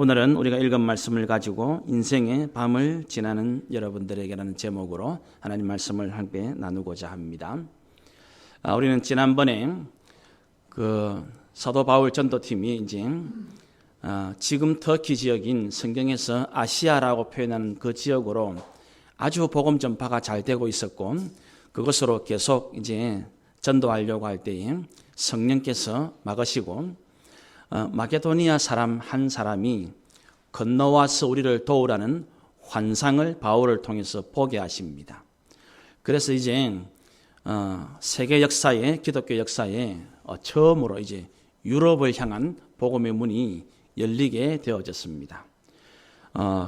오늘은 우리가 읽은 말씀을 가지고 인생의 밤을 지나는 여러분들에게라는 제목으로 하나님 말씀을 함께 나누고자 합니다. 우리는 지난번에 그 사도 바울 전도팀이 이제 지금 터키 지역인 성경에서 아시아라고 표현하는 그 지역으로 아주 복음 전파가 잘 되고 있었고, 그것으로 계속 이제 전도하려고 할 때에 성령께서 막으시고 마게도니아 사람 한 사람이 건너와서 우리를 도우라는 환상을 바울을 통해서 보게 하십니다. 그래서 이제 세계 역사에, 기독교 역사에 처음으로 이제 유럽을 향한 복음의 문이 열리게 되어졌습니다.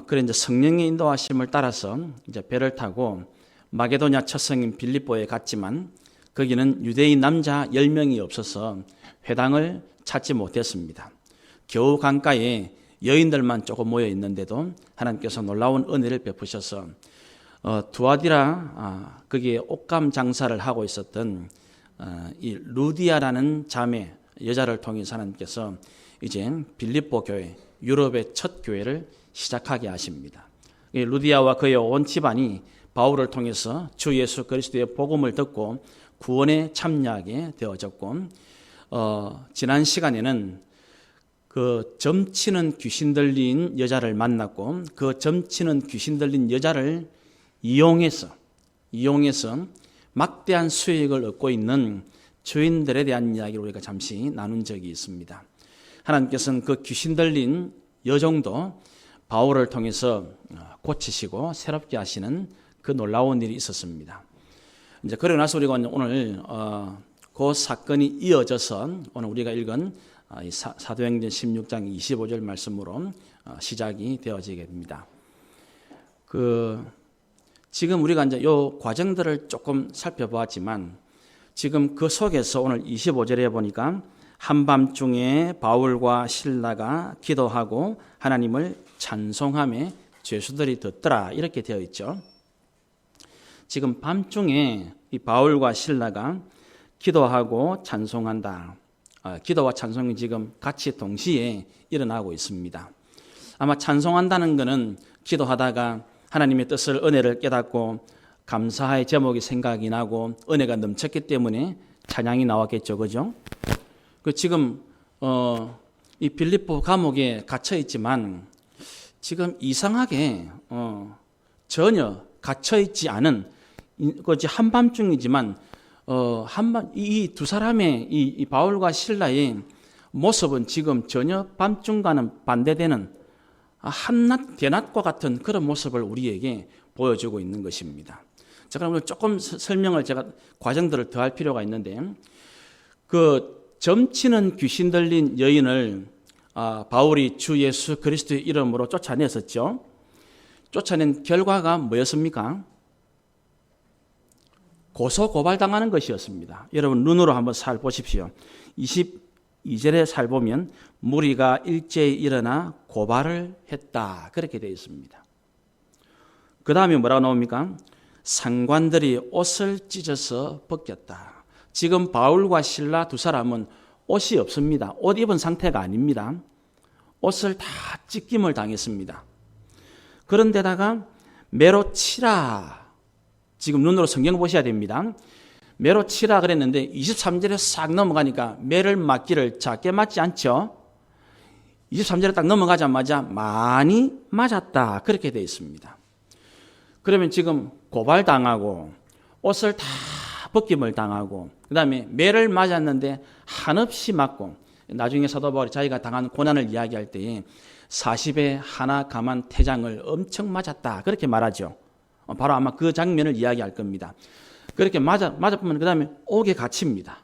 그래 이제 성령의 인도하심을 따라서 이제 배를 타고 마게도냐 첫 성인 빌립보에 갔지만 거기는 유대인 남자 10명이 없어서 회당을 찾지 못했습니다. 겨우 강가에 여인들만 조금 모여 있는데도 하나님께서 놀라운 은혜를 베푸셔서 두아디라 거기에 옷감 장사를 하고 있었던 이 루디아라는 자매 여자를 통해서 하나님께서 이제 빌립보 교회, 유럽의 첫 교회를 시작하게 하십니다. 루디아와 그의 온 집안이 바울을 통해서 주 예수 그리스도의 복음을 듣고 구원에 참여하게 되어졌고, 지난 시간에는 그 점치는 귀신 들린 여자를 만났고, 그 점치는 귀신 들린 여자를 이용해서 막대한 수익을 얻고 있는 주인들에 대한 이야기를 우리가 잠시 나눈 적이 있습니다. 하나님께서는 그 귀신 들린 여종도 바울을 통해서 고치시고 새롭게 하시는 그 놀라운 일이 있었습니다. 이제 그러고 나서 우리가 오늘 그 사건이 이어져서 오늘 우리가 읽은 사도행전 16장 25절 말씀으로 시작이 되어지게 됩니다. 지금 우리가 이제 요 과정들을 조금 살펴보았지만, 지금 그 속에서 오늘 25절에 보니까 한밤중에 바울과 실라가 기도하고 하나님을 찬송하며 죄수들이 듣더라, 이렇게 되어 있죠. 지금 밤중에 이 바울과 실라가 기도하고 찬송한다. 기도와 찬송이 지금 같이 동시에 일어나고 있습니다. 아마 찬송한다는 것은 기도하다가 하나님의 뜻을, 은혜를 깨닫고 감사의 제목이 생각이 나고 은혜가 넘쳤기 때문에 찬양이 나왔겠죠, 그죠? 지금 이 빌립보 감옥에 갇혀 있지만 지금 이상하게 전혀 갇혀 있지 않은, 한밤중이지만 이 두 사람의 이 바울과 실라의 모습은 지금 전혀 밤중과는 반대되는 한낮 대낮과 같은 그런 모습을 우리에게 보여주고 있는 것입니다. 자, 그럼 조금 설명을 제가 과정들을 더 할 필요가 있는데, 그 점치는 귀신 들린 여인을 바울이 주 예수 그리스도의 이름으로 쫓아냈었죠. 쫓아낸 결과가 뭐였습니까? 고소고발당하는 것이었습니다. 여러분 눈으로 한번 살보십시오. 22절에 살보면 무리가 일제히 일어나 고발을 했다, 그렇게 되어 있습니다. 그 다음에 뭐라고 나옵니까? 상관들이 옷을 찢어서 벗겼다. 지금 바울과 실라 두 사람은 옷이 없습니다. 옷 입은 상태가 아닙니다. 옷을 다 찢김을 당했습니다. 그런데다가 매로 치라, 지금 눈으로 성경 보셔야 됩니다. 매로 치라 그랬는데 23절에 싹 넘어가니까 매를 맞기를 작게 맞지 않죠. 23절에 딱 넘어가자마자 많이 맞았다, 그렇게 되어 있습니다. 그러면 지금 고발당하고 옷을 다 벗김을 당하고 그 다음에 매를 맞았는데 한없이 맞고, 나중에 사도 바울이 자기가 당한 고난을 이야기할 때에 40에 하나 감한 태장을 엄청 맞았다, 그렇게 말하죠. 바로 아마 그 장면을 이야기할 겁니다. 그렇게 맞아보면 그 다음에 옥에 갇힙니다.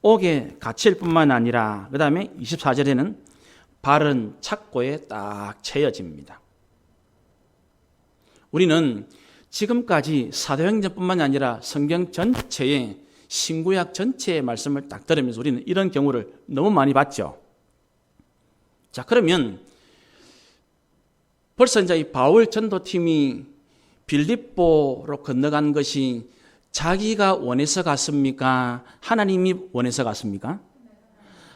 옥에 갇힐 뿐만 아니라 그 다음에 24절에는 발은 착고에 딱 채여집니다. 우리는 지금까지 사도행전뿐만 아니라 성경 전체의, 신구약 전체의 말씀을 딱 들으면서 우리는 이런 경우를 너무 많이 봤죠. 자, 그러면 벌써 이제 이 바울 전도팀이 빌립보로 건너간 것이 자기가 원해서 갔습니까? 하나님이 원해서 갔습니까?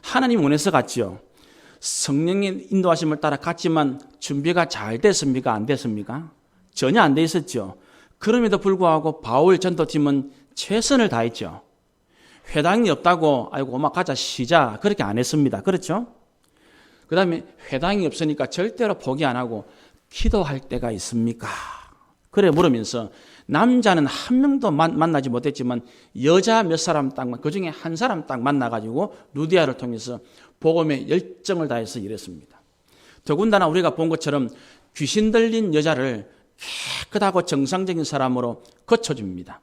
하나님 원해서 갔죠. 성령의 인도하심을 따라 갔지만 준비가 잘 됐습니까? 안 됐습니까? 전혀 안 돼 있었죠. 그럼에도 불구하고 바울 전도팀은 최선을 다했죠. 회당이 없다고 아이고 엄마 가자 쉬자 그렇게 안 했습니다. 그렇죠? 그 다음에 회당이 없으니까 절대로 포기 안 하고 기도할 때가 있습니까? 그래 물으면서 남자는 한 명도 만나지 못했지만 여자 몇 사람 딱, 그중에 한 사람 딱 만나가지고 루디아를 통해서 복음에 열정을 다해서 일했습니다. 더군다나 우리가 본 것처럼 귀신 들린 여자를 깨끗하고 정상적인 사람으로 거쳐줍니다.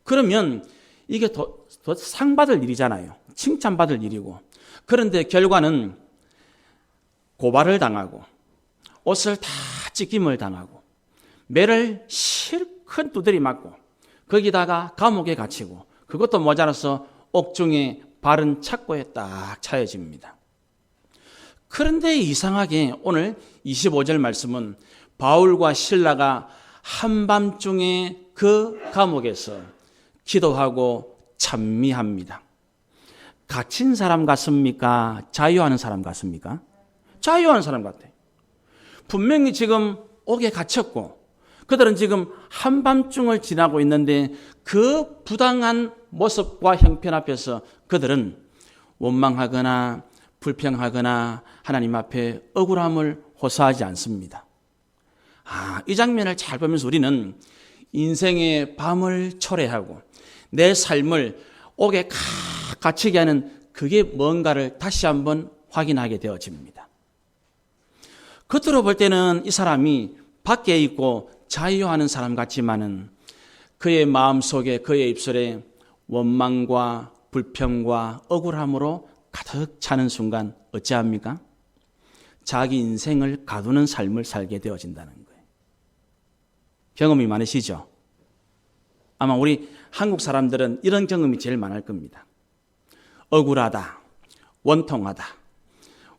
그러면 이게 더 상받을 일이잖아요. 칭찬받을 일이고. 그런데 결과는 고발을 당하고 옷을 다 찢김을 당하고 매를 실컷 두드리 맞고 거기다가 감옥에 갇히고 그것도 모자라서 옥중에 바른 착고에 딱 차여집니다. 그런데 이상하게 오늘 25절 말씀은 바울과 실라가 한밤중에 그 감옥에서 기도하고 찬미합니다. 갇힌 사람 같습니까? 자유하는 사람 같습니까? 자유하는 사람 같아요. 분명히 지금 옥에 갇혔고 그들은 지금 한밤중을 지나고 있는데 그 부당한 모습과 형편 앞에서 그들은 원망하거나 불평하거나 하나님 앞에 억울함을 호소하지 않습니다. 이 장면을 잘 보면서 우리는 인생의 밤을 초래하고 내 삶을 옥에 갇히게 하는 그게 뭔가를 다시 한번 확인하게 되어집니다. 겉으로 볼 때는 이 사람이 밖에 있고 자유하는 사람 같지만은 그의 마음속에 그의 입술에 원망과 불평과 억울함으로 가득 차는 순간 어찌합니까? 자기 인생을 가두는 삶을 살게 되어진다는 거예요. 경험이 많으시죠? 아마 우리 한국 사람들은 이런 경험이 제일 많을 겁니다. 억울하다, 원통하다,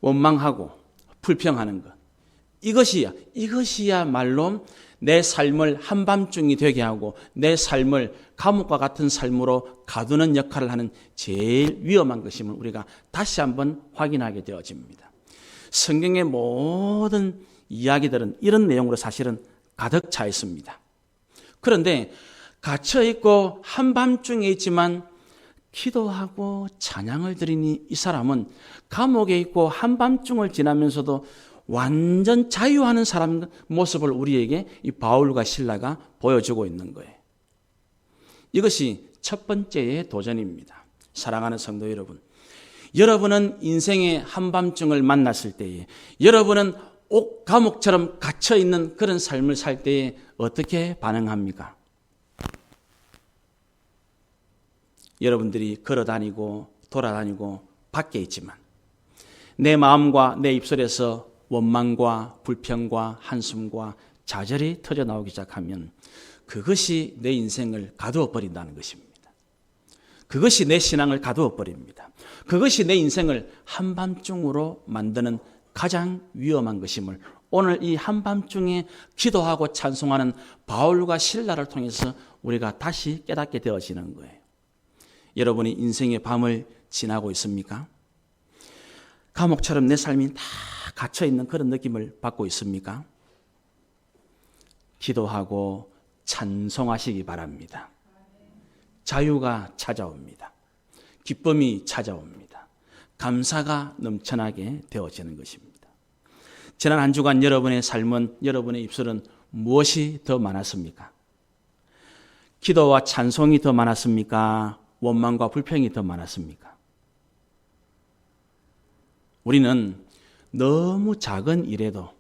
원망하고 불평하는 것. 이것이야말로 내 삶을 한밤중이 되게 하고 내 삶을 감옥과 같은 삶으로 가두는 역할을 하는 제일 위험한 것임을 우리가 다시 한번 확인하게 되어집니다. 성경의 모든 이야기들은 이런 내용으로 사실은 가득 차 있습니다. 그런데 갇혀있고 한밤중에 있지만 기도하고 찬양을 드리니 이 사람은 감옥에 있고 한밤중을 지나면서도 완전 자유하는 사람 모습을 우리에게 이 바울과 실라가 보여주고 있는 거예요. 이것이 첫 번째의 도전입니다. 사랑하는 성도 여러분, 여러분은 인생의 한밤중을 만났을 때에, 여러분은 감옥처럼 갇혀있는 그런 삶을 살 때에 어떻게 반응합니까? 여러분들이 걸어다니고 돌아다니고 밖에 있지만 내 마음과 내 입술에서 원망과 불평과 한숨과 좌절이 터져나오기 시작하면 그것이 내 인생을 가두어 버린다는 것입니다. 그것이 내 신앙을 가두어 버립니다. 그것이 내 인생을 한밤중으로 만드는 가장 위험한 것임을 오늘 이 한밤중에 기도하고 찬송하는 바울과 실라를 통해서 우리가 다시 깨닫게 되어지는 거예요. 여러분이 인생의 밤을 지나고 있습니까? 감옥처럼 내 삶이 다 갇혀있는 그런 느낌을 받고 있습니까? 기도하고 찬송하시기 바랍니다. 자유가 찾아옵니다. 기쁨이 찾아옵니다. 감사가 넘쳐나게 되어지는 것입니다. 지난 한 주간 여러분의 삶은, 여러분의 입술은 무엇이 더 많았습니까? 기도와 찬송이 더 많았습니까? 원망과 불평이 더 많았습니까? 우리는 너무 작은 일에도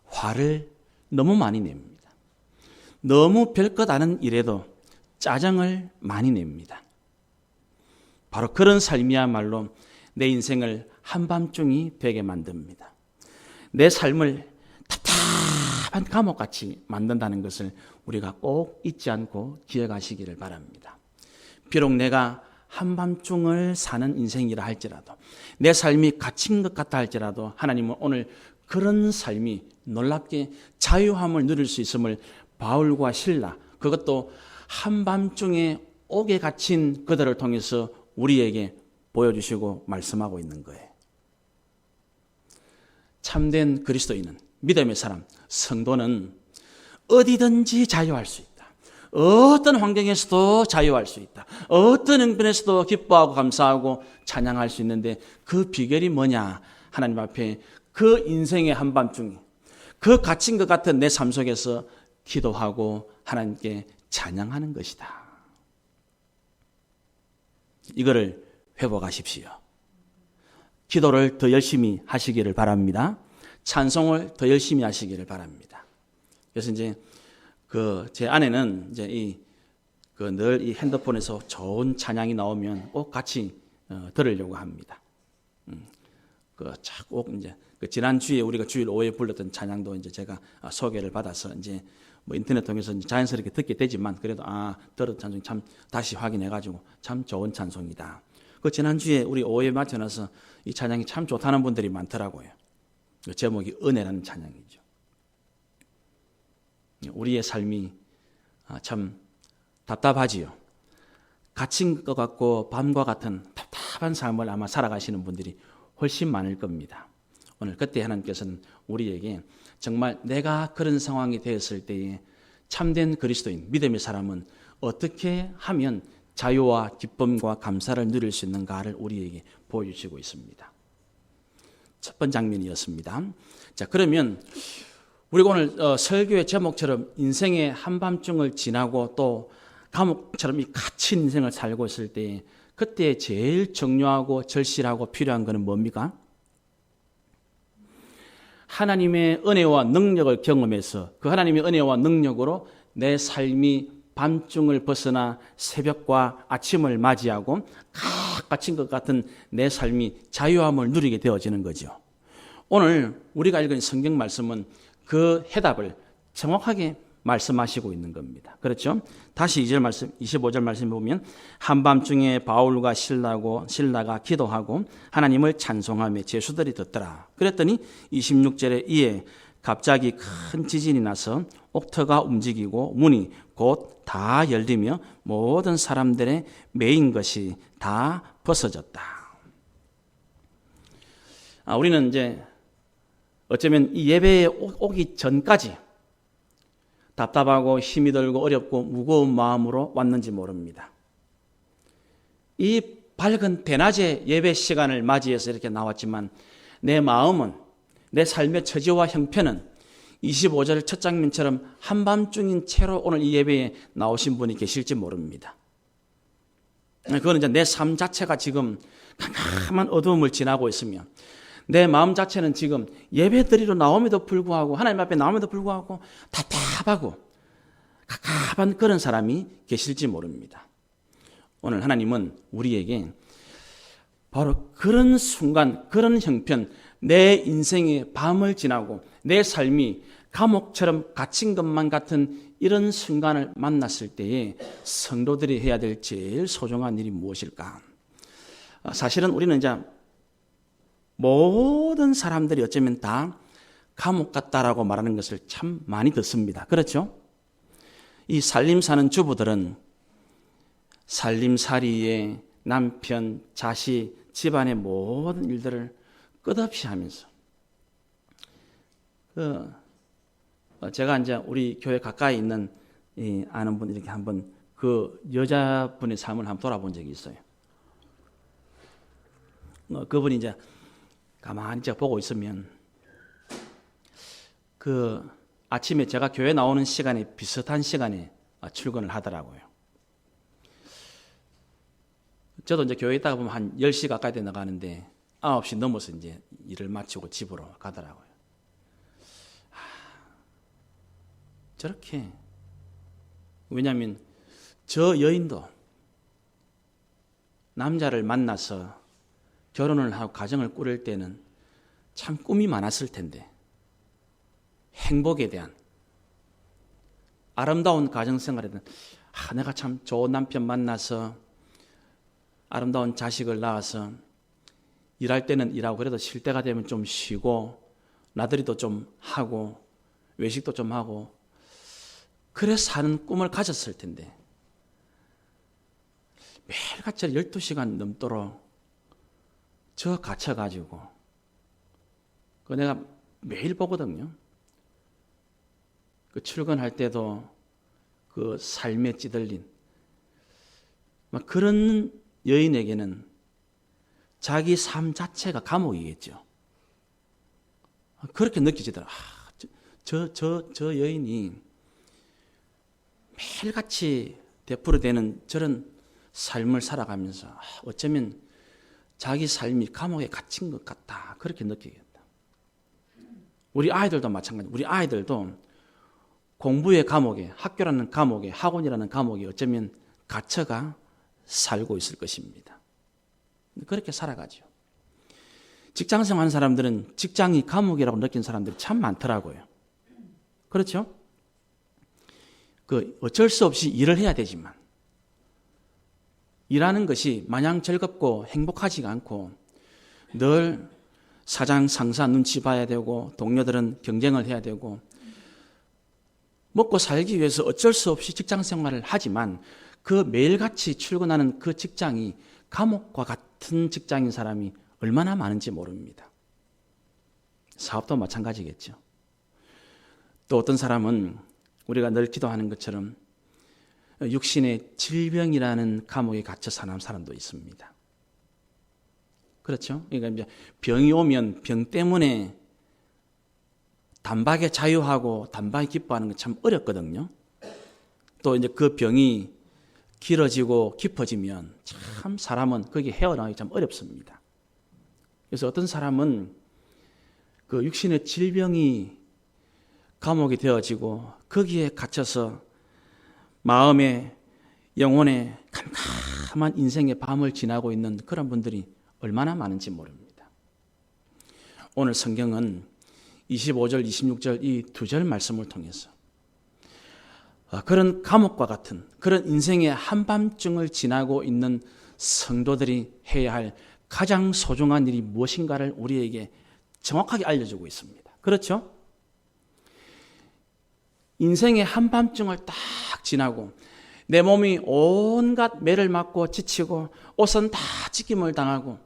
화를 너무 많이 냅니다. 너무 별것 아닌 일에도 짜증을 많이 냅니다. 바로 그런 삶이야말로 내 인생을 한밤중이 되게 만듭니다. 내 삶을 답답한 감옥같이 만든다는 것을 우리가 꼭 잊지 않고 기억하시기를 바랍니다. 비록 내가 한밤중을 사는 인생이라 할지라도, 내 삶이 갇힌 것 같다 할지라도 하나님은 오늘 그런 삶이 놀랍게 자유함을 누릴 수 있음을 바울과 실라, 그것도 한밤중에 옥에 갇힌 그들을 통해서 우리에게 보여주시고 말씀하고 있는 거예요. 참된 그리스도인은, 믿음의 사람, 성도는 어디든지 자유할 수 있다. 어떤 환경에서도 자유할 수 있다. 어떤 형편에서도 기뻐하고 감사하고 찬양할 수 있는데 그 비결이 뭐냐? 하나님 앞에 그 인생의 한밤중에 그 갇힌 것 같은 내 삶 속에서 기도하고 하나님께 찬양하는 것이다. 이거를 회복하십시오. 기도를 더 열심히 하시기를 바랍니다. 찬송을 더 열심히 하시기를 바랍니다. 그래서 이제 제 아내는 이제 늘 이 핸드폰에서 좋은 찬양이 나오면 꼭 같이 들으려고 합니다. 꼭 이제 지난 주에 우리가 주일 오후에 불렀던 찬양도 이제 제가 소개를 받아서 이제 뭐 인터넷 통해서 이제 자연스럽게 듣게 되지만 그래도 들었던 찬송 참 다시 확인해가지고 참 좋은 찬송이다. 그 지난 주에 우리 오후에 맞춰놔서 이 찬양이 참 좋다는 분들이 많더라고요. 그 제목이 은혜라는 찬양이죠. 우리의 삶이 참 답답하지요. 갇힌 것 같고 밤과 같은 답답한 삶을 아마 살아가시는 분들이 훨씬 많을 겁니다. 오늘 그때 하나님께서는 우리에게 정말 내가 그런 상황이 되었을 때에 참된 그리스도인, 믿음의 사람은 어떻게 하면 자유와 기쁨과 감사를 누릴 수 있는가를 우리에게 보여주시고 있습니다. 첫 번째 장면이었습니다. 자, 그러면 우리가 오늘 설교의 제목처럼 인생의 한밤중을 지나고 또 감옥처럼 이 갇힌 인생을 살고 있을 때 그때 제일 중요하고 절실하고 필요한 것은 뭡니까? 하나님의 은혜와 능력을 경험해서 그 하나님의 은혜와 능력으로 내 삶이 밤중을 벗어나 새벽과 아침을 맞이하고 각 갇힌 것 같은 내 삶이 자유함을 누리게 되어지는 거죠. 오늘 우리가 읽은 성경 말씀은 그 해답을 정확하게 말씀하시고 있는 겁니다. 그렇죠? 다시 2절 말씀, 25절 말씀 보면 한밤중에 바울과 실라가 기도하고 하나님을 찬송하며 제수들이 듣더라. 그랬더니 26절에 이에 갑자기 큰 지진이 나서 옥터가 움직이고 문이 곧 다 열리며 모든 사람들의 매인 것이 다 벗어졌다. 우리는 이제 어쩌면 이 예배에 오기 전까지 답답하고 힘이 들고 어렵고 무거운 마음으로 왔는지 모릅니다. 이 밝은 대낮의 예배 시간을 맞이해서 이렇게 나왔지만 내 마음은, 내 삶의 처지와 형편은 25절 첫 장면처럼 한밤중인 채로 오늘 이 예배에 나오신 분이 계실지 모릅니다. 그거는 이제 내 삶 자체가 지금 캄캄한 어두움을 지나고 있으며 내 마음 자체는 지금 예배 드리러 나옴에도 불구하고 하나님 앞에 나옴에도 불구하고 답답하고 갑갑한 그런 사람이 계실지 모릅니다. 오늘 하나님은 우리에게 바로 그런 순간, 그런 형편, 내 인생의 밤을 지나고 내 삶이 감옥처럼 갇힌 것만 같은 이런 순간을 만났을 때에 성도들이 해야 될 제일 소중한 일이 무엇일까? 사실은 우리는 이제 모든 사람들이 어쩌면 다 감옥 같다라고 말하는 것을 참 많이 듣습니다. 그렇죠? 이 살림 사는 주부들은 살림살이에 남편, 자식, 집안의 모든 일들을 끝없이 하면서 제가 이제 우리 교회 가까이 있는 아는 분 이렇게 한번 그 여자분의 삶을 한번 돌아본 적이 있어요. 그분이 이제 가만히 제가 보고 있으면 그 아침에 제가 교회 나오는 시간에 비슷한 시간에 출근을 하더라고요. 저도 이제 교회에 있다가 보면 한 10시 가까이 돼 나가는데 9시 넘어서 이제 일을 마치고 집으로 가더라고요. 저렇게, 왜냐하면 저 여인도 남자를 만나서 결혼을 하고 가정을 꾸릴 때는 참 꿈이 많았을 텐데 행복에 대한, 아름다운 가정생활에 대한 내가 참 좋은 남편 만나서 아름다운 자식을 낳아서 일할 때는 일하고 그래도 쉴 때가 되면 좀 쉬고 나들이도 좀 하고 외식도 좀 하고 그래서 사는 꿈을 가졌을 텐데 매일같이 12시간 넘도록 저 갇혀가지고 내가 매일 보거든요. 그 출근할 때도 그 삶에 찌들린 막 그런 여인에게는 자기 삶 자체가 감옥이겠죠. 그렇게 느껴지더라. 저 여인이 매일같이 되풀이되는 저런 삶을 살아가면서 어쩌면 자기 삶이 감옥에 갇힌 것 같다. 그렇게 느끼겠다. 우리 아이들도 마찬가지. 우리 아이들도 공부의 감옥에, 학교라는 감옥에, 학원이라는 감옥에 어쩌면 갇혀가 살고 있을 것입니다. 그렇게 살아가죠. 직장생활 하는 사람들은 직장이 감옥이라고 느낀 사람들이 참 많더라고요. 그렇죠? 어쩔 수 없이 일을 해야 되지만 일하는 것이 마냥 즐겁고 행복하지가 않고 늘 사장, 상사 눈치 봐야 되고 동료들은 경쟁을 해야 되고 먹고 살기 위해서 어쩔 수 없이 직장 생활을 하지만 그 매일같이 출근하는 그 직장이 감옥과 같은 직장인 사람이 얼마나 많은지 모릅니다. 사업도 마찬가지겠죠. 또 어떤 사람은 우리가 늘 기도하는 것처럼 육신의 질병이라는 감옥에 갇혀 사는 사람도 있습니다. 그렇죠? 그러니까 이제 병이 오면 병 때문에 단박에 자유하고 단박에 기뻐하는 건 참 어렵거든요. 또 이제 그 병이 길어지고 깊어지면 참 사람은 거기에 헤어나가기 참 어렵습니다. 그래서 어떤 사람은 그 육신의 질병이 감옥이 되어지고 거기에 갇혀서 마음에 영혼에 캄캄한 인생의 밤을 지나고 있는 그런 분들이 얼마나 많은지 모릅니다. 오늘 성경은 25절, 26절 이 두 절 말씀을 통해서 그런 감옥과 같은 그런 인생의 한밤중을 지나고 있는 성도들이 해야 할 가장 소중한 일이 무엇인가를 우리에게 정확하게 알려주고 있습니다. 그렇죠? 인생의 한밤중을 딱 지나고 내 몸이 온갖 매를 맞고 지치고 옷은 다 찢김을 당하고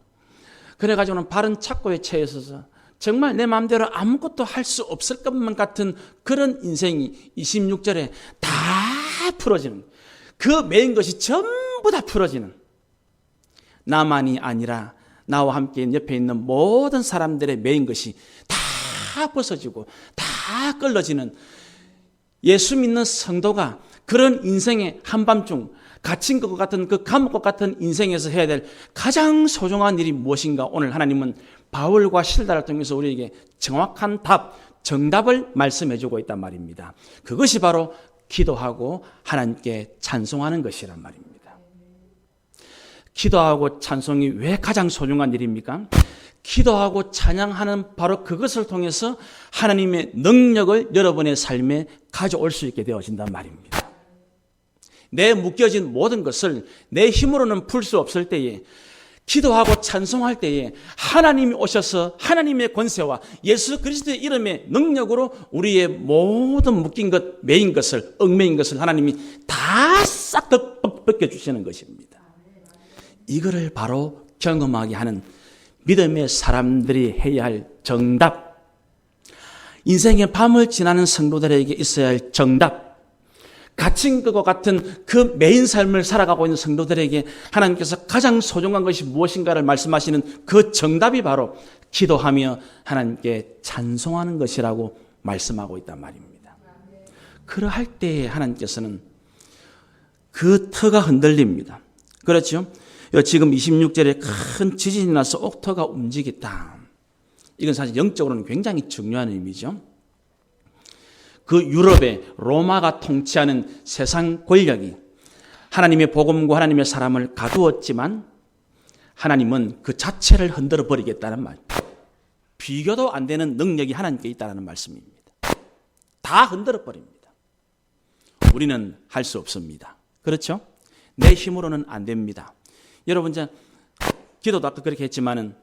그래가지고는 바른 착고에 처해 있어서 정말 내 마음대로 아무것도 할 수 없을 것만 같은 그런 인생이 26절에 다 풀어지는 그 매인 것이 전부 다 풀어지는 나만이 아니라 나와 함께 옆에 있는 모든 사람들의 매인 것이 다 벗어지고 다 끌어지는 예수 믿는 성도가 그런 인생의 한밤중 갇힌 것 같은 그 감옥과 같은 인생에서 해야 될 가장 소중한 일이 무엇인가 오늘 하나님은 바울과 실다를 통해서 우리에게 정확한 답, 정답을 말씀해 주고 있단 말입니다. 그것이 바로 기도하고 하나님께 찬송하는 것이란 말입니다. 기도하고 찬송이 왜 가장 소중한 일입니까? 기도하고 찬양하는 바로 그것을 통해서 하나님의 능력을 여러분의 삶에 가져올 수 있게 되어진단 말입니다. 내 묶여진 모든 것을 내 힘으로는 풀 수 없을 때에 기도하고 찬송할 때에 하나님이 오셔서 하나님의 권세와 예수 그리스도의 이름의 능력으로 우리의 모든 묶인 것, 매인 것을, 얽매인 것을 하나님이 다 싹 벗겨주시는 것입니다. 이거를 바로 경험하게 하는 믿음의 사람들이 해야 할 정답, 인생의 밤을 지나는 성도들에게 있어야 할 정답, 갇힌 것과 같은 그 매인 삶을 살아가고 있는 성도들에게 하나님께서 가장 소중한 것이 무엇인가를 말씀하시는 그 정답이 바로 기도하며 하나님께 찬송하는 것이라고 말씀하고 있단 말입니다. 그러할 때에 하나님께서는 그 터가 흔들립니다. 그렇죠? 지금 26절에 큰 지진이 나서 옥터가 움직였다. 이건 사실 영적으로는 굉장히 중요한 의미죠. 그 유럽의 로마가 통치하는 세상 권력이 하나님의 복음과 하나님의 사람을 가두었지만 하나님은 그 자체를 흔들어 버리겠다는 말. 비교도 안 되는 능력이 하나님께 있다는 말씀입니다. 다 흔들어 버립니다. 우리는 할 수 없습니다. 그렇죠? 내 힘으로는 안 됩니다. 여러분, 기도도 아까 그렇게 했지만은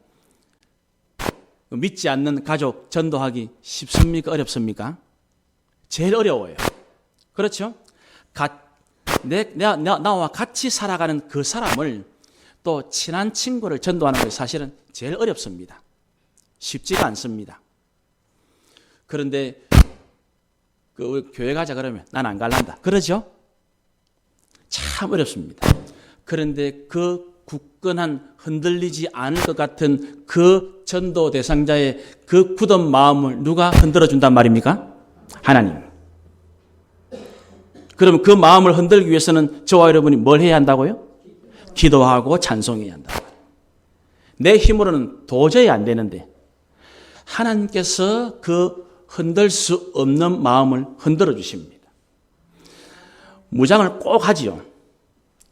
믿지 않는 가족 전도하기 쉽습니까? 어렵습니까? 제일 어려워요. 그렇죠? 나와 같이 살아가는 그 사람을 또 친한 친구를 전도하는 것이 사실은 제일 어렵습니다. 쉽지가 않습니다. 그런데 그 교회 가자 그러면 난 안 갈란다. 그러죠? 참 어렵습니다. 그런데 그 굳건한 흔들리지 않을 것 같은 그 전도 대상자의 그 굳은 마음을 누가 흔들어 준단 말입니까? 하나님. 그러면 그 마음을 흔들기 위해서는 저와 여러분이 뭘 해야 한다고요? 기도하고 찬송해야 한다. 내 힘으로는 도저히 안 되는데 하나님께서 그 흔들 수 없는 마음을 흔들어 주십니다. 무장을 꼭 하지요.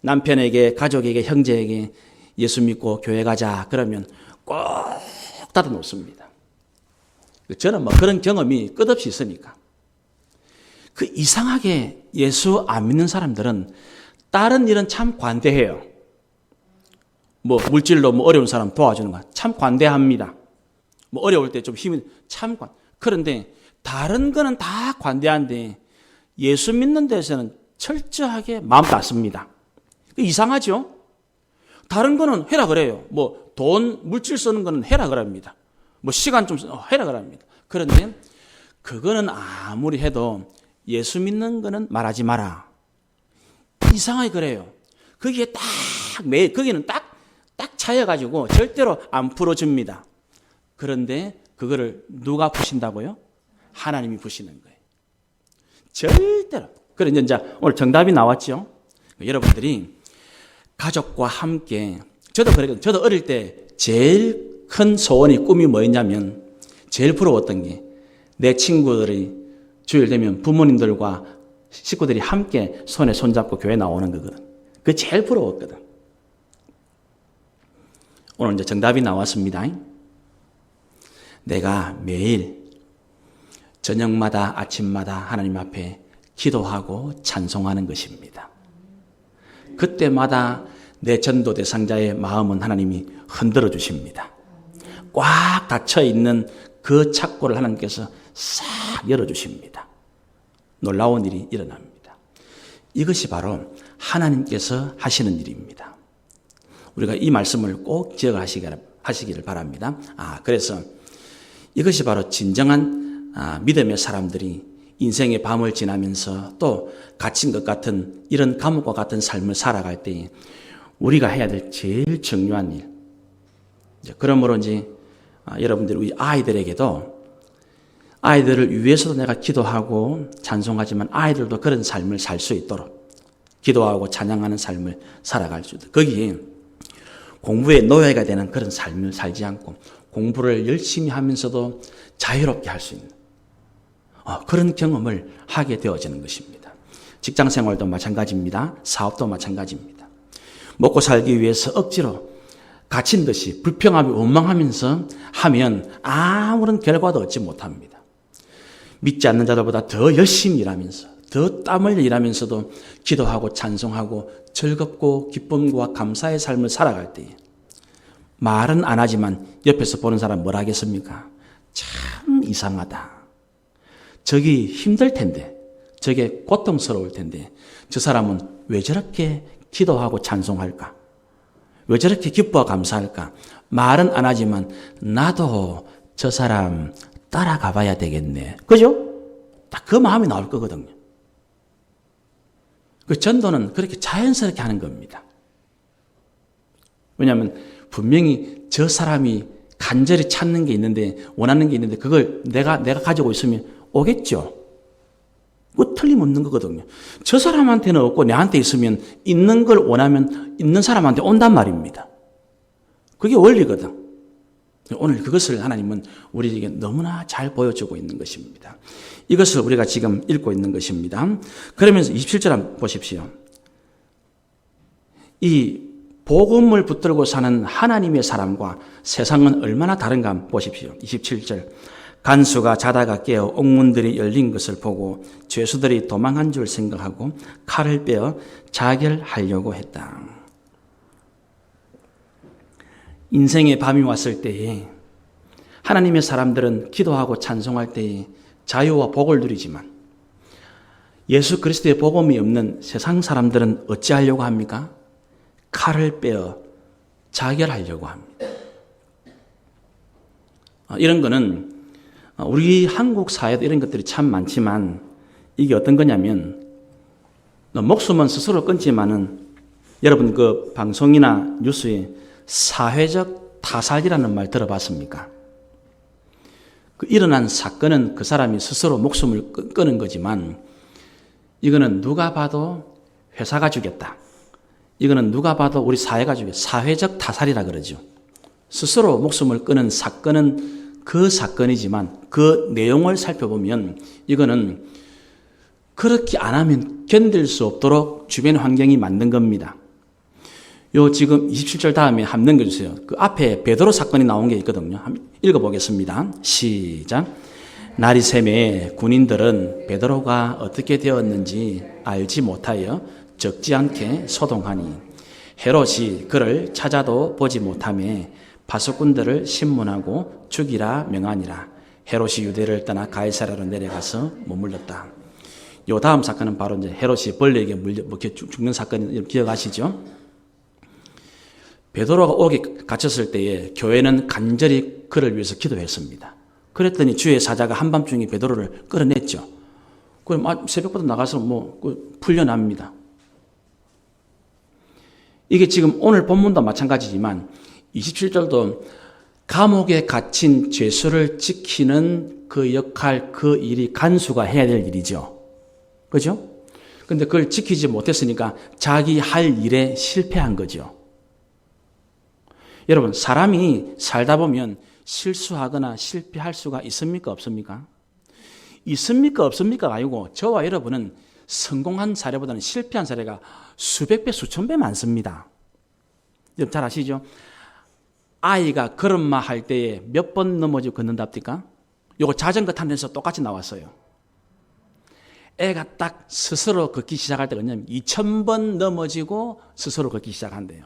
남편에게, 가족에게, 형제에게 예수 믿고 교회 가자 그러면 꼭 닫아 놓습니다. 저는 뭐 그런 경험이 끝없이 있으니까. 그 이상하게 예수 안 믿는 사람들은 다른 일은 참 관대해요. 뭐 물질로 뭐 어려운 사람 도와주는 거 참 관대합니다. 뭐 어려울 때 좀 힘이 그런데 다른 거는 다 관대한데 예수 믿는 데서는 철저하게 마음 닫습니다. 이상하죠? 다른 거는 해라 그래요. 뭐 돈, 물질 쓰는 거는 해라 그럽니다. 뭐 시간 좀 해라 그럽니다. 그런데 그거는 아무리 해도 예수 믿는 거는 말하지 마라. 이상하게 그래요. 거기에 거기는 딱 차여가지고 절대로 안 풀어줍니다. 그런데 그거를 누가 푸신다고요? 하나님이 푸시는 거예요. 절대로. 그런데 이제 오늘 정답이 나왔죠? 여러분들이 가족과 함께, 저도 그랬거든요. 저도 어릴 때 제일 큰 소원이 꿈이 뭐였냐면, 제일 부러웠던 게 내 친구들이 주일 되면 부모님들과 식구들이 함께 손에 손잡고 교회 나오는 거거든. 그게 제일 부러웠거든. 오늘 이제 정답이 나왔습니다. 내가 매일 저녁마다 아침마다 하나님 앞에 기도하고 찬송하는 것입니다. 그때마다 내 전도 대상자의 마음은 하나님이 흔들어 주십니다. 꽉 닫혀 있는 그 창고를 하나님께서 싹 열어 주십니다. 놀라운 일이 일어납니다. 이것이 바로 하나님께서 하시는 일입니다. 우리가 이 말씀을 꼭 기억하시기를 바랍니다. 그래서 이것이 바로 진정한 믿음의 사람들이 인생의 밤을 지나면서 또 갇힌 것 같은 이런 감옥과 같은 삶을 살아갈 때 우리가 해야 될 제일 중요한 일. 그러므로 이제 여러분들 우리 아이들을 위해서도 내가 기도하고 찬송하지만 아이들도 그런 삶을 살 수 있도록 기도하고 찬양하는 삶을 살아갈 수 있도록 거기에 공부에 노예가 되는 그런 삶을 살지 않고 공부를 열심히 하면서도 자유롭게 할 수 있는 그런 경험을 하게 되어지는 것입니다. 직장 생활도 마찬가지입니다. 사업도 마찬가지입니다. 먹고 살기 위해서 억지로 갇힌 듯이 불평하며 원망하면서 하면 아무런 결과도 얻지 못합니다. 믿지 않는 자들보다 더 열심히 일하면서 더 땀 흘려 일하면서도 기도하고 찬송하고 즐겁고 기쁨과 감사의 삶을 살아갈 때에 말은 안 하지만 옆에서 보는 사람 뭘 하겠습니까? 참 이상하다. 저기 힘들 텐데, 저게 고통스러울 텐데 저 사람은 왜 저렇게 기도하고 찬송할까? 왜 저렇게 기뻐하고 감사할까? 말은 안 하지만 나도 저 사람 따라가 봐야 되겠네. 그죠? 딱 그 마음이 나올 거거든요. 그 전도는 그렇게 자연스럽게 하는 겁니다. 왜냐하면 분명히 저 사람이 간절히 찾는 게 있는데 원하는 게 있는데 그걸 내가 가지고 있으면 오겠죠. 그거 틀림없는 거거든요. 저 사람한테는 없고 내한테 있으면 있는 걸 원하면 있는 사람한테 온단 말입니다. 그게 원리거든. 오늘 그것을 하나님은 우리에게 너무나 잘 보여주고 있는 것입니다. 이것을 우리가 지금 읽고 있는 것입니다. 그러면서 27절 한번 보십시오. 이 복음을 붙들고 사는 하나님의 사람과 세상은 얼마나 다른가 한번 보십시오. 27절. 간수가 자다가 깨어 옥문들이 열린 것을 보고 죄수들이 도망한 줄 생각하고 칼을 빼어 자결하려고 했다. 인생의 밤이 왔을 때에 하나님의 사람들은 기도하고 찬송할 때에 자유와 복을 누리지만 예수 그리스도의 복음이 없는 세상 사람들은 어찌하려고 합니까? 칼을 빼어 자결하려고 합니다. 이런 거는 우리 한국 사회도 이런 것들이 참 많지만 이게 어떤 거냐면 목숨은 스스로 끊지만은 여러분 그 방송이나 뉴스에 사회적 타살이라는 말 들어봤습니까? 그 일어난 사건은 그 사람이 스스로 목숨을 끊은 거지만 이거는 누가 봐도 회사가 죽였다. 이거는 누가 봐도 우리 사회가 죽였다. 사회적 타살이라 그러죠. 스스로 목숨을 끊은 사건은 그 사건이지만 그 내용을 살펴보면 이거는 그렇게 안 하면 견딜 수 없도록 주변 환경이 만든 겁니다. 요 지금 27절 다음에 한번 넘겨주세요. 그 앞에 베드로 사건이 나온 게 있거든요. 한번 읽어보겠습니다. 시작. 날이 새매 군인들은 베드로가 어떻게 되었는지 알지 못하여 적지 않게 소동하니 헤롯이 그를 찾아도 보지 못하며 파수꾼들을 신문하고 죽이라 명하니라. 헤롯이 유대를 떠나 가이사랴로 내려가서 머물렀다. 요 다음 사건은 바로 이제 헤롯이 벌레에게 먹혀 죽는 사건 기억하시죠? 베드로가 옥에 갇혔을 때에 교회는 간절히 그를 위해서 기도했습니다. 그랬더니 주의 사자가 한밤중에 베드로를 끌어냈죠. 그럼 새벽부터 나가서 풀려납니다. 이게 지금 오늘 본문도 마찬가지지만 27절도 감옥에 갇힌 죄수를 지키는 그 역할, 그 일이 간수가 해야 될 일이죠. 그죠? 근데 그걸 지키지 못했으니까 자기 할 일에 실패한 거죠. 여러분, 사람이 살다 보면 실수하거나 실패할 수가 있습니까? 없습니까? 있습니까? 없습니까? 아니고 저와 여러분은 성공한 사례보다는 실패한 사례가 수백 배, 수천 배 많습니다. 여러분 잘 아시죠? 아이가 걸음마 할 때에 몇 번 넘어지고 걷는답니까? 요거 자전거 타는 데서 똑같이 나왔어요. 애가 딱 스스로 걷기 시작할 때가 뭐냐면 2000번 넘어지고 스스로 걷기 시작한대요.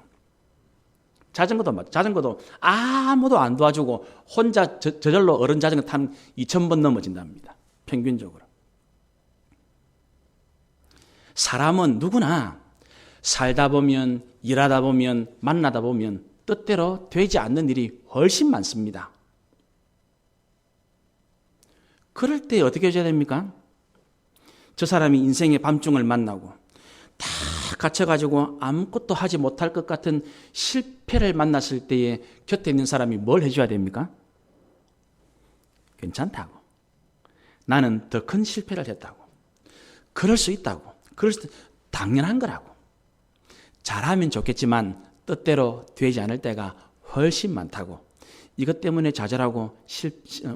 자전거도 아무도 안 도와주고 혼자 저절로 어른 자전거 타는 2000번 넘어진답니다. 평균적으로. 사람은 누구나 살다 보면, 일하다 보면, 만나다 보면 뜻대로 되지 않는 일이 훨씬 많습니다. 그럴 때 어떻게 해줘야 됩니까? 저 사람이 인생의 밤중을 만나고 다 갇혀가지고 아무것도 하지 못할 것 같은 실패를 만났을 때에 곁에 있는 사람이 뭘 해줘야 됩니까? 괜찮다고. 나는 더 큰 실패를 했다고. 그럴 수 있다고. 그럴 수 당연한 거라고. 잘하면 좋겠지만 뜻대로 되지 않을 때가 훨씬 많다고. 이것 때문에 좌절하고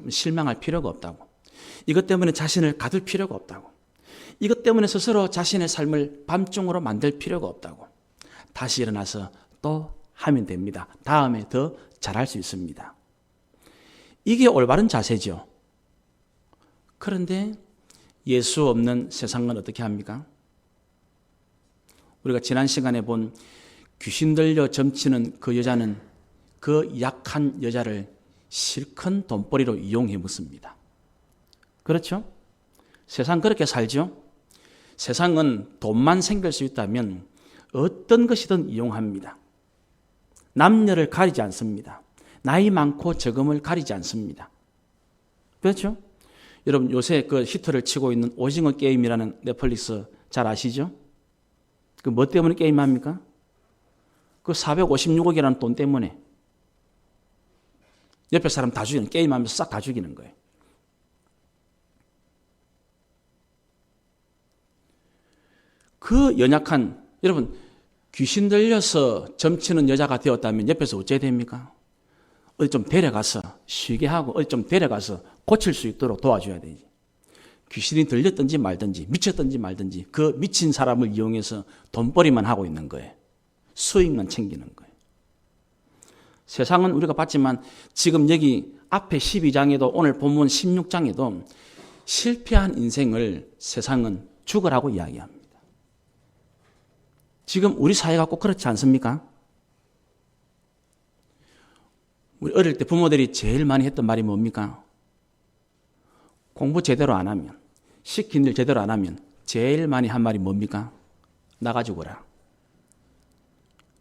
실망할 필요가 없다고. 이것 때문에 자신을 가둘 필요가 없다고. 이것 때문에 스스로 자신의 삶을 밤중으로 만들 필요가 없다고. 다시 일어나서 또 하면 됩니다. 다음에 더 잘할 수 있습니다. 이게 올바른 자세죠. 그런데 예수 없는 세상은 어떻게 합니까? 우리가 지난 시간에 본 귀신 들려 점치는 그 여자는 그 약한 여자를 실컷 돈벌이로 이용해 묻습니다. 그렇죠? 세상 그렇게 살죠? 세상은 돈만 생길 수 있다면 어떤 것이든 이용합니다. 남녀를 가리지 않습니다. 나이 많고 적음을 가리지 않습니다. 그렇죠? 여러분 요새 그 히트를 치고 있는 오징어 게임이라는 넷플릭스 잘 아시죠? 그 뭐 때문에 게임합니까? 그 456억이라는 돈 때문에 옆에 사람 다 죽이는, 게임하면서 싹 다 죽이는 거예요. 그 연약한, 여러분 귀신 들려서 점치는 여자가 되었다면 옆에서 어째야 됩니까? 어디 좀 데려가서 쉬게 하고 어디 좀 데려가서 고칠 수 있도록 도와줘야 되지. 귀신이 들렸든지 말든지 미쳤든지 말든지 그 미친 사람을 이용해서 돈벌이만 하고 있는 거예요. 수익만 챙기는 거예요. 세상은 우리가 봤지만 지금 여기 앞에 12장에도 오늘 본문 16장에도 실패한 인생을 세상은 죽으라고 이야기합니다. 지금 우리 사회가 꼭 그렇지 않습니까? 우리 어릴 때 부모들이 제일 많이 했던 말이 뭡니까? 공부 제대로 안 하면, 시킨 일 제대로 안 하면 제일 많이 한 말이 뭡니까? 나가 죽어라.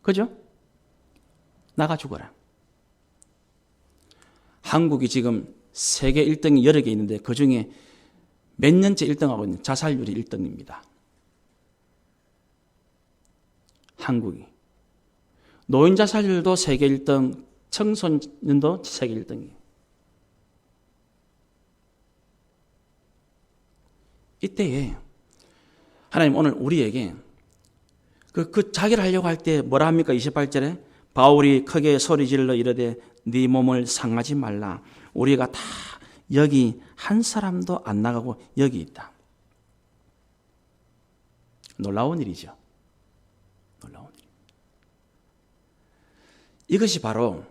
그죠? 나가 죽어라. 한국이 지금 세계 1등이 여러 개 있는데 그중에 몇 년째 1등하고 있는 자살률이 1등입니다. 한국이. 노인 자살률도 세계 1등, 청소년도 세계 1등이에요. 이때에 하나님 오늘 우리에게 그 자기를 하려고 할 때 뭐라 합니까? 28절에 바울이 크게 소리질러 이르되 네 몸을 상하지 말라. 우리가 다 여기 한 사람도 안 나가고 여기 있다. 놀라운 일이죠. 놀라운 일. 이것이 바로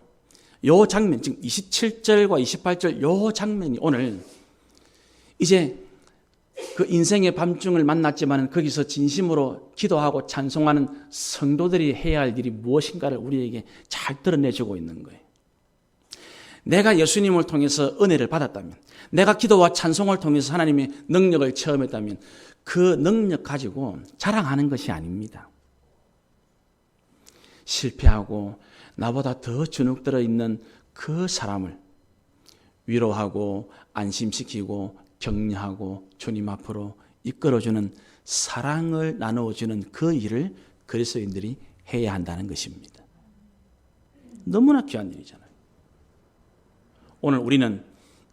요 장면, 지금 27절과 28절 요 장면이 오늘 이제 그 인생의 밤중을 만났지만 거기서 진심으로 기도하고 찬송하는 성도들이 해야 할 일이 무엇인가를 우리에게 잘 드러내주고 있는 거예요. 내가 예수님을 통해서 은혜를 받았다면, 내가 기도와 찬송을 통해서 하나님의 능력을 체험했다면 그 능력 가지고 자랑하는 것이 아닙니다. 실패하고 나보다 더 주눅들어 있는 그 사람을 위로하고 안심시키고 격려하고 주님 앞으로 이끌어주는 사랑을 나누어주는 그 일을 그리스도인들이 해야 한다는 것입니다. 너무나 귀한 일이잖아요. 오늘 우리는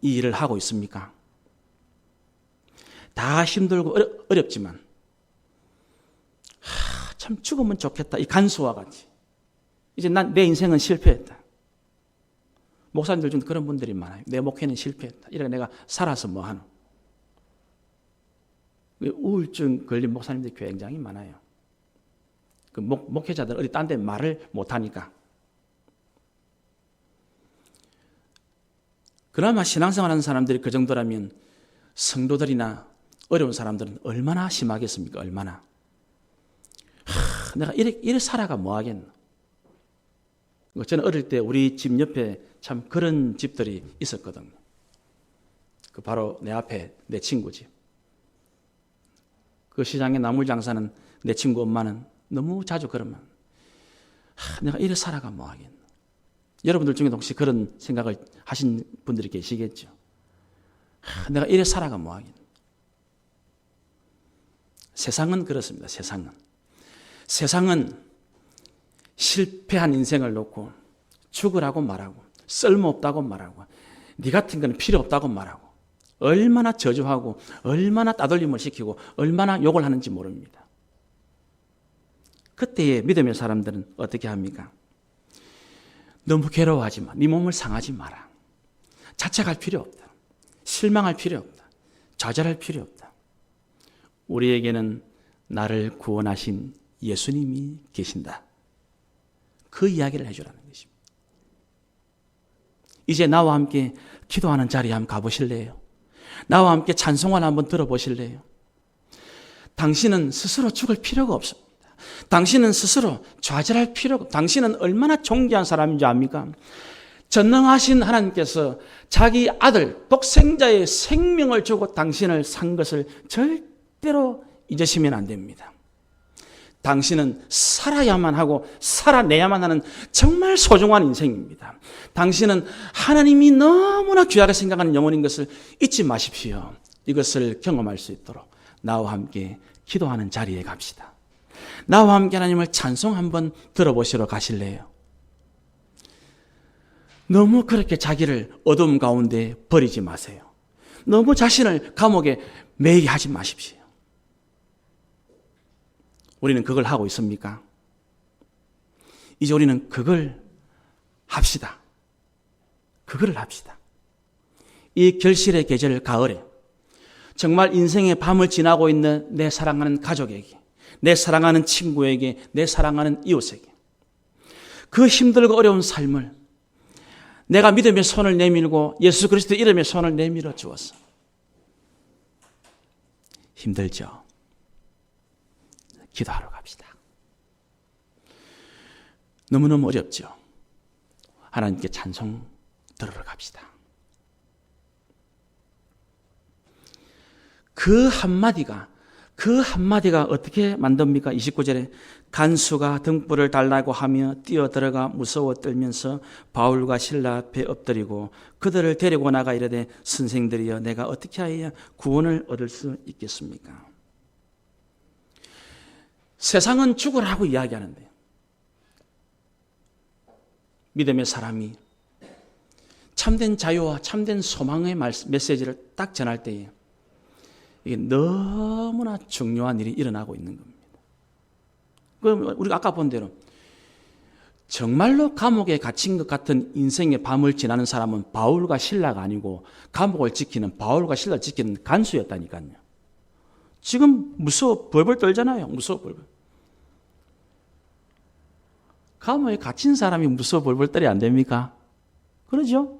이 일을 하고 있습니까? 다 힘들고 어렵지만 참 죽으면 좋겠다. 이 간수와 같이 이제 내 인생은 실패했다. 목사님들 중 그런 분들이 많아요. 내 목회는 실패했다. 이렇게 내가 살아서 뭐 하노? 우울증 걸린 목사님들이 굉장히 많아요. 그 목회자들 어디 딴 데 말을 못하니까. 그나마 신앙생활 하는 사람들이 그 정도라면 성도들이나 어려운 사람들은 얼마나 심하겠습니까? 얼마나. 내가 이래 살아가 뭐 하겠나. 저는 어릴 때 우리 집 옆에 참 그런 집들이 있었거든요. 그 바로 내 앞에 내 친구 집. 그 시장에 나물 장사는 내 친구 엄마는 너무 자주 그러면 내가 이래 살아가 뭐 하겠나. 여러분들 중에도 혹시 그런 생각을 하신 분들이 계시겠죠. 내가 이래 살아가 뭐 하겠나. 세상은 그렇습니다. 세상은 실패한 인생을 놓고 죽으라고 말하고 쓸모없다고 말하고 네 같은 거는 필요 없다고 말하고 얼마나 저주하고 얼마나 따돌림을 시키고 얼마나 욕을 하는지 모릅니다. 그때의 믿음의 사람들은 어떻게 합니까? 너무 괴로워하지 마. 네 몸을 상하지 마라. 자책할 필요 없다. 실망할 필요 없다. 좌절할 필요 없다. 우리에게는 나를 구원하신 예수님이 계신다. 그 이야기를 해주라는 것입니다. 이제 나와 함께 기도하는 자리에 한번 가보실래요? 나와 함께 찬송을 한번 들어보실래요? 당신은 스스로 죽을 필요가 없습니다. 당신은 스스로 좌절할 필요가 없습니다. 당신은 얼마나 존귀한 사람인지 압니까? 전능하신 하나님께서 자기 아들 독생자의 생명을 주고 당신을 산 것을 절대로 잊으시면 안 됩니다. 당신은 살아야만 하고 살아내야만 하는 정말 소중한 인생입니다. 당신은 하나님이 너무나 귀하게 생각하는 영혼인 것을 잊지 마십시오. 이것을 경험할 수 있도록 나와 함께 기도하는 자리에 갑시다. 나와 함께 하나님을 찬송 한번 들어보시러 가실래요? 너무 그렇게 자기를 어둠 가운데 버리지 마세요. 너무 자신을 감옥에 매이게 하지 마십시오. 우리는 그걸 하고 있습니까? 이제 우리는 그걸 합시다. 그걸 합시다. 이 결실의 계절 가을에 정말 인생의 밤을 지나고 있는 내 사랑하는 가족에게, 내 사랑하는 친구에게, 내 사랑하는 이웃에게 그 힘들고 어려운 삶을 내가 믿음의 손을 내밀고 예수 그리스도 이름의 손을 내밀어 주었어. 힘들죠? 기도하러 갑시다. 너무너무 어렵죠? 하나님께 찬송 들으러 갑시다. 그 한마디가, 그 한마디가 어떻게 만듭니까? 29절에 간수가 등불을 달라고 하며 뛰어들어가 무서워 떨면서 바울과 실라 앞에 엎드리고 그들을 데리고 나가 이르되 선생들이여 내가 어떻게 하여야 구원을 얻을 수 있겠습니까? 세상은 죽으라고 이야기하는데 믿음의 사람이 참된 자유와 참된 소망의 메시지를 딱 전할 때에 이게 너무나 중요한 일이 일어나고 있는 겁니다. 그럼 우리가 아까 본 대로 정말로 감옥에 갇힌 것 같은 인생의 밤을 지나는 사람은 바울과 실라가 아니고 감옥을 지키는 바울과 실라를 지키는 간수였다니까요. 지금 무서워 벌벌 떨잖아요. 무서워 벌벌. 감옥에 갇힌 사람이 무서워 벌벌 떨이 안 됩니까? 그러죠?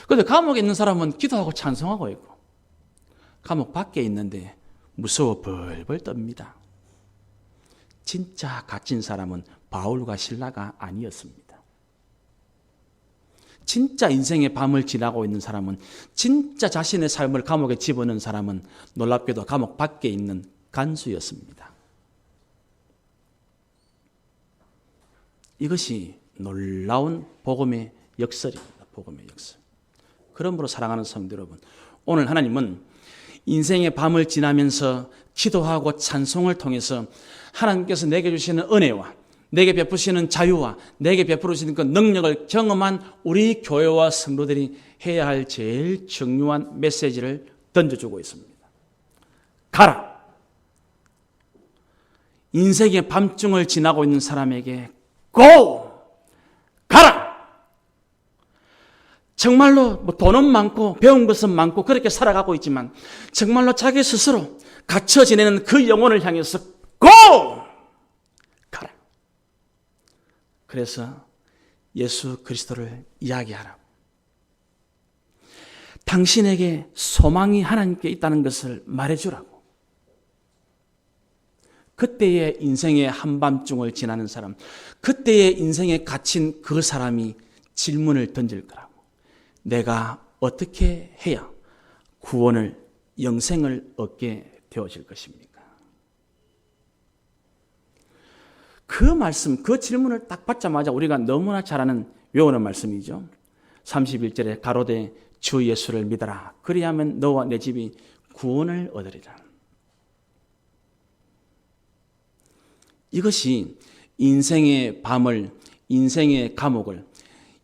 그런데 감옥에 있는 사람은 기도하고 찬송하고 있고 감옥 밖에 있는데 무서워 벌벌 떱니다. 진짜 갇힌 사람은 바울과 실라가 아니었습니다. 진짜 인생의 밤을 지나고 있는 사람은, 진짜 자신의 삶을 감옥에 집어넣은 사람은 놀랍게도 감옥 밖에 있는 간수였습니다. 이것이 놀라운 복음의 역설입니다. 복음의 역설. 그러므로 사랑하는 성도 여러분, 오늘 하나님은 인생의 밤을 지나면서 기도하고 찬송을 통해서 하나님께서 내게 주시는 은혜와 내게 베푸시는 자유와 내게 베풀으시는 그 능력을 경험한 우리 교회와 성도들이 해야 할 제일 중요한 메시지를 던져주고 있습니다. 가라! 인생의 밤중을 지나고 있는 사람에게 고! 가라! 정말로 돈은 많고 배운 것은 많고 그렇게 살아가고 있지만 정말로 자기 스스로 갇혀 지내는 그 영혼을 향해서 고! 가라. 그래서 예수 그리스도를 이야기하라. 당신에게 소망이 하나님께 있다는 것을 말해주라고. 그때의 인생의 한밤중을 지나는 사람, 그때의 인생에 갇힌 그 사람이 질문을 던질 거라고. 내가 어떻게 해야 구원을, 영생을 얻게 되어질 것입니까? 그 말씀, 그 질문을 딱 받자마자 우리가 너무나 잘 아는 외우는 말씀이죠. 31절에 가로되 주 예수를 믿어라. 그리하면 너와 내 집이 구원을 얻으리라. 이것이 인생의 밤을, 인생의 감옥을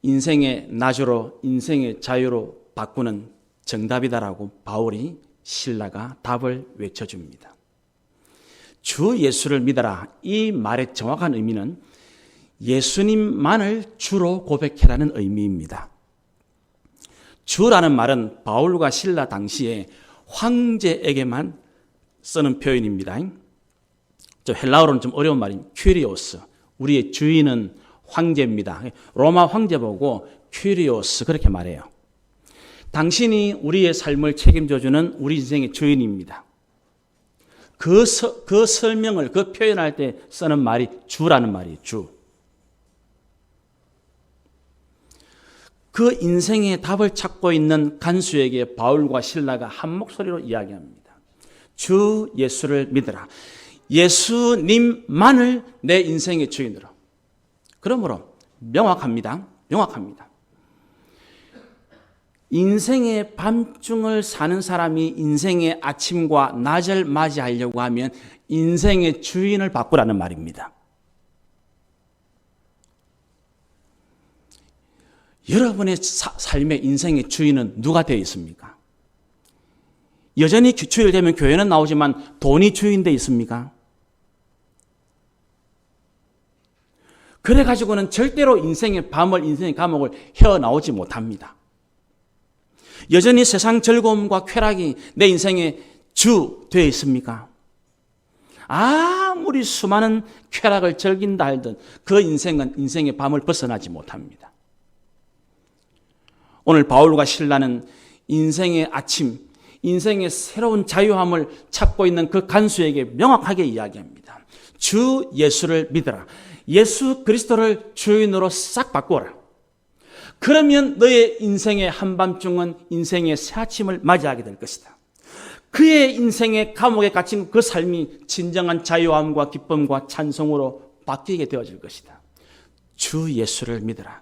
인생의 나주로, 인생의 자유로 바꾸는 정답이다라고 바울이 실라가 답을 외쳐줍니다. 주 예수를 믿어라. 이 말의 정확한 의미는 예수님만을 주로 고백해라는 의미입니다. 주라는 말은 바울과 실라 당시에 황제에게만 쓰는 표현입니다. 좀 헬라어로는 좀 어려운 말인 큐리오스. 우리의 주인은 황제입니다. 로마 황제 보고 큐리오스 그렇게 말해요. 당신이 우리의 삶을 책임져주는 우리 인생의 주인입니다. 그 설명을, 그 표현할 때 쓰는 말이 주라는 말이에요. 주. 그 인생의 답을 찾고 있는 간수에게 바울과 실라가 한 목소리로 이야기합니다. 주 예수를 믿어라. 예수님만을 내 인생의 주인으로. 그러므로 명확합니다. 명확합니다. 인생의 밤중을 사는 사람이 인생의 아침과 낮을 맞이하려고 하면 인생의 주인을 바꾸라는 말입니다. 여러분의 삶의 인생의 주인은 누가 되어 있습니까? 여전히 주일 되면 교회는 나오지만 돈이 주인 되어 있습니까? 그래가지고는 절대로 인생의 밤을, 인생의 감옥을 헤어나오지 못합니다. 여전히 세상 즐거움과 쾌락이 내 인생의 주 되어 있습니까? 아무리 수많은 쾌락을 즐긴다 할든 그 인생은 인생의 밤을 벗어나지 못합니다. 오늘 바울과 실라는 인생의 아침, 인생의 새로운 자유함을 찾고 있는 그 간수에게 명확하게 이야기합니다. 주 예수를 믿어라. 예수 그리스도를 주인으로 싹 바꾸어라. 그러면 너의 인생의 한밤중은 인생의 새 아침을 맞이하게 될 것이다. 그의 인생의 감옥에 갇힌 그 삶이 진정한 자유함과 기쁨과 찬송으로 바뀌게 되어질 것이다. 주 예수를 믿으라.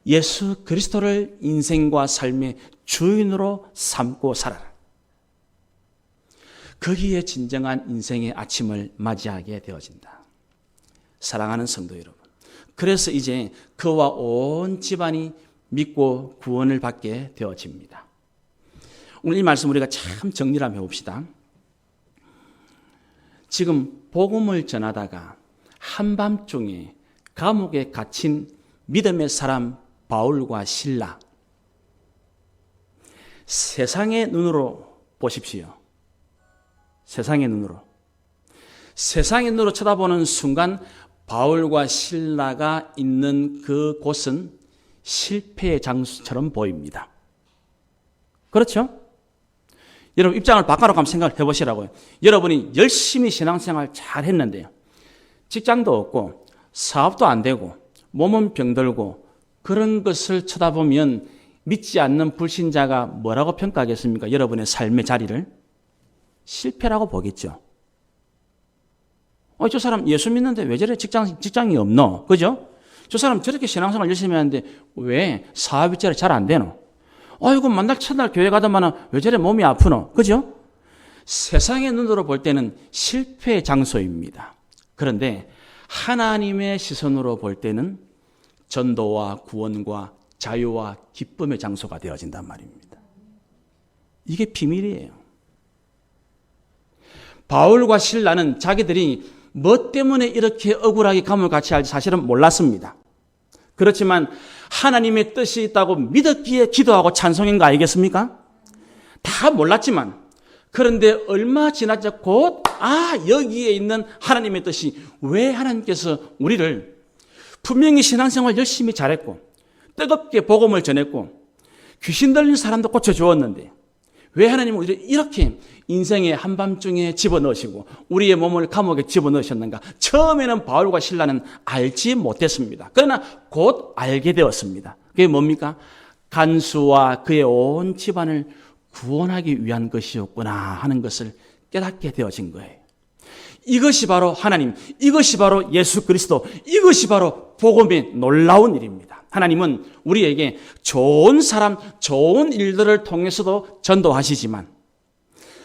예수 그리스도를 인생과 삶의 주인으로 삼고 살아라. 거기에 진정한 인생의 아침을 맞이하게 되어진다. 사랑하는 성도 여러분, 그래서 이제 그와 온 집안이 믿고 구원을 받게 되어집니다. 오늘 이 말씀 우리가 참 정리를 한번 해봅시다. 지금 복음을 전하다가 한밤중에 감옥에 갇힌 믿음의 사람 바울과 실라, 세상의 눈으로 보십시오. 세상의 눈으로. 세상의 눈으로 쳐다보는 순간 바울과 실라가 있는 그 곳은 실패의 장소처럼 보입니다. 그렇죠? 여러분 입장을 바꿔놓고 한번 생각을 해보시라고요. 여러분이 열심히 신앙생활 잘 했는데요. 직장도 없고 사업도 안 되고 몸은 병들고 그런 것을 쳐다보면 믿지 않는 불신자가 뭐라고 평가하겠습니까? 여러분의 삶의 자리를 실패라고 보겠죠. 저 사람 예수 믿는데 왜 저래 직장이 없노? 그죠? 저 사람 저렇게 신앙생활 열심히 하는데 왜 사업이 잘 안 되노? 아이고 만날 첫날 교회 가더만은 왜 저래 몸이 아프노? 그죠? 세상의 눈으로 볼 때는 실패의 장소입니다. 그런데 하나님의 시선으로 볼 때는 전도와 구원과 자유와 기쁨의 장소가 되어진단 말입니다. 이게 비밀이에요. 바울과 실라는 자기들이 뭐 때문에 이렇게 억울하게 감옥에 갇혀야 할지 사실은 몰랐습니다. 그렇지만 하나님의 뜻이 있다고 믿었기에 기도하고 찬송인 거 아니겠습니까? 다 몰랐지만 그런데 얼마 지나자 곧 여기에 있는 하나님의 뜻이 왜 하나님께서 우리를 분명히 신앙생활 열심히 잘했고 뜨겁게 복음을 전했고 귀신 들린 사람도 고쳐주었는데 왜 하나님은 우리를 이렇게 인생의 한밤중에 집어넣으시고 우리의 몸을 감옥에 집어넣으셨는가? 처음에는 바울과 실라는 알지 못했습니다. 그러나 곧 알게 되었습니다. 그게 뭡니까? 간수와 그의 온 집안을 구원하기 위한 것이었구나 하는 것을 깨닫게 되어진 거예요. 이것이 바로 하나님, 이것이 바로 예수 그리스도, 이것이 바로 복음의 놀라운 일입니다. 하나님은 우리에게 좋은 사람, 좋은 일들을 통해서도 전도하시지만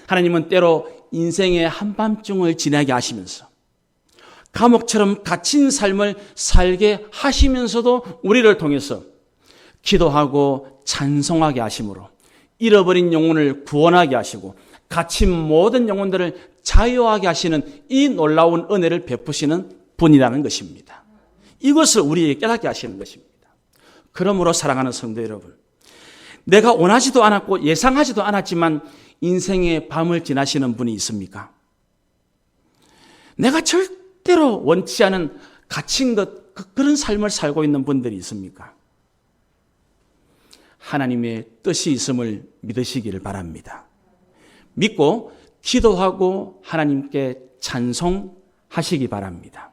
하나님은 때로 인생의 한밤중을 지나게 하시면서 감옥처럼 갇힌 삶을 살게 하시면서도 우리를 통해서 기도하고 찬송하게 하심으로 잃어버린 영혼을 구원하게 하시고 갇힌 모든 영혼들을 자유하게 하시는 이 놀라운 은혜를 베푸시는 분이라는 것입니다. 이것을 우리에게 깨닫게 하시는 것입니다. 그러므로 사랑하는 성도 여러분, 내가 원하지도 않았고 예상하지도 않았지만 인생의 밤을 지나시는 분이 있습니까? 내가 절대로 원치 않은 갇힌 그런 삶을 살고 있는 분들이 있습니까? 하나님의 뜻이 있음을 믿으시기를 바랍니다. 믿고 기도하고 하나님께 찬송하시기 바랍니다.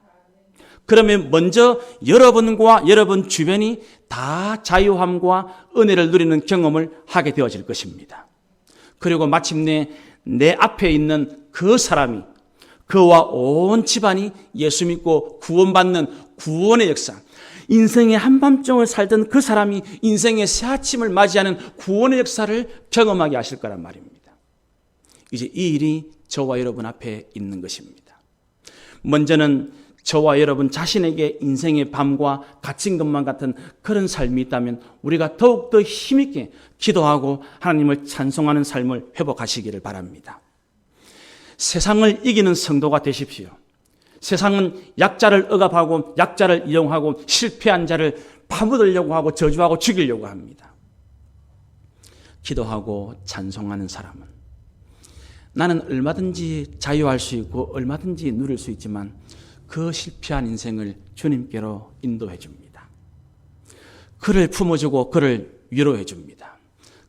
그러면 먼저 여러분과 여러분 주변이 다 자유함과 은혜를 누리는 경험을 하게 되어질 것입니다. 그리고 마침내 내 앞에 있는 그 사람이, 그와 온 집안이 예수 믿고 구원받는 구원의 역사, 인생의 한밤중을 살던 그 사람이 인생의 새아침을 맞이하는 구원의 역사를 경험하게 하실 거란 말입니다. 이제 이 일이 저와 여러분 앞에 있는 것입니다. 먼저는 저와 여러분 자신에게 인생의 밤과 갇힌 것만 같은 그런 삶이 있다면 우리가 더욱더 힘있게 기도하고 하나님을 찬송하는 삶을 회복하시기를 바랍니다. 세상을 이기는 성도가 되십시오. 세상은 약자를 억압하고 약자를 이용하고 실패한 자를 파묻으려고 하고 저주하고 죽이려고 합니다. 기도하고 찬송하는 사람은 나는 얼마든지 자유할 수 있고 얼마든지 누릴 수 있지만 그 실패한 인생을 주님께로 인도해 줍니다. 그를 품어주고 그를 위로해 줍니다.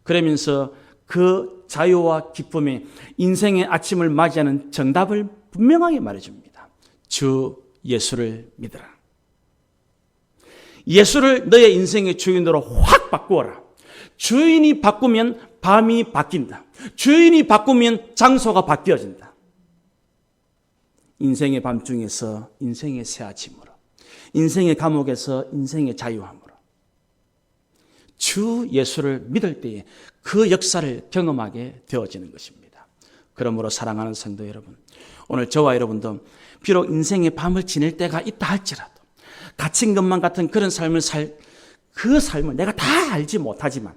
그러면서 그 자유와 기쁨에 인생의 아침을 맞이하는 정답을 분명하게 말해줍니다. 주 예수를 믿으라. 예수를 너의 인생의 주인으로 확 바꾸어라. 주인이 바꾸면 밤이 바뀐다. 주인이 바꾸면 장소가 바뀌어진다. 인생의 밤중에서 인생의 새 아침으로, 인생의 감옥에서 인생의 자유함으로 주 예수를 믿을 때에 그 역사를 경험하게 되어지는 것입니다. 그러므로 사랑하는 성도 여러분, 오늘 저와 여러분도 비록 인생의 밤을 지낼 때가 있다 할지라도 갇힌 것만 같은 그런 삶을 그 삶을 내가 다 알지 못하지만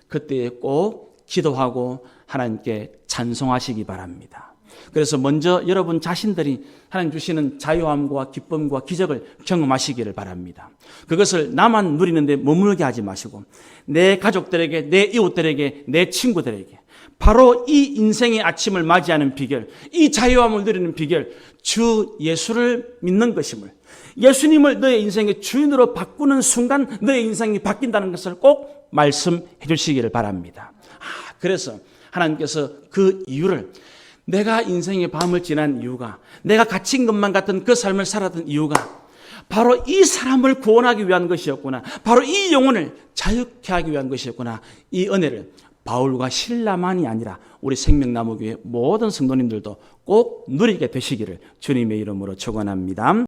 그때에 꼭 기도하고 하나님께 찬송하시기 바랍니다. 그래서 먼저 여러분 자신들이 하나님 주시는 자유함과 기쁨과 기적을 경험하시기를 바랍니다. 그것을 나만 누리는데 머물게 하지 마시고 내 가족들에게, 내 이웃들에게, 내 친구들에게 바로 이 인생의 아침을 맞이하는 비결, 이 자유함을 누리는 비결, 주 예수를 믿는 것임을, 예수님을 너의 인생의 주인으로 바꾸는 순간 너의 인생이 바뀐다는 것을 꼭 말씀해 주시기를 바랍니다. 그래서 하나님께서 그 이유를, 내가 인생의 밤을 지난 이유가, 내가 갇힌 것만 같은 그 삶을 살았던 이유가 바로 이 사람을 구원하기 위한 것이었구나, 바로 이 영혼을 자유케 하기 위한 것이었구나, 이 은혜를 바울과 실라만이 아니라 우리 생명나무교회 모든 성도님들도 꼭 누리게 되시기를 주님의 이름으로 축원합니다.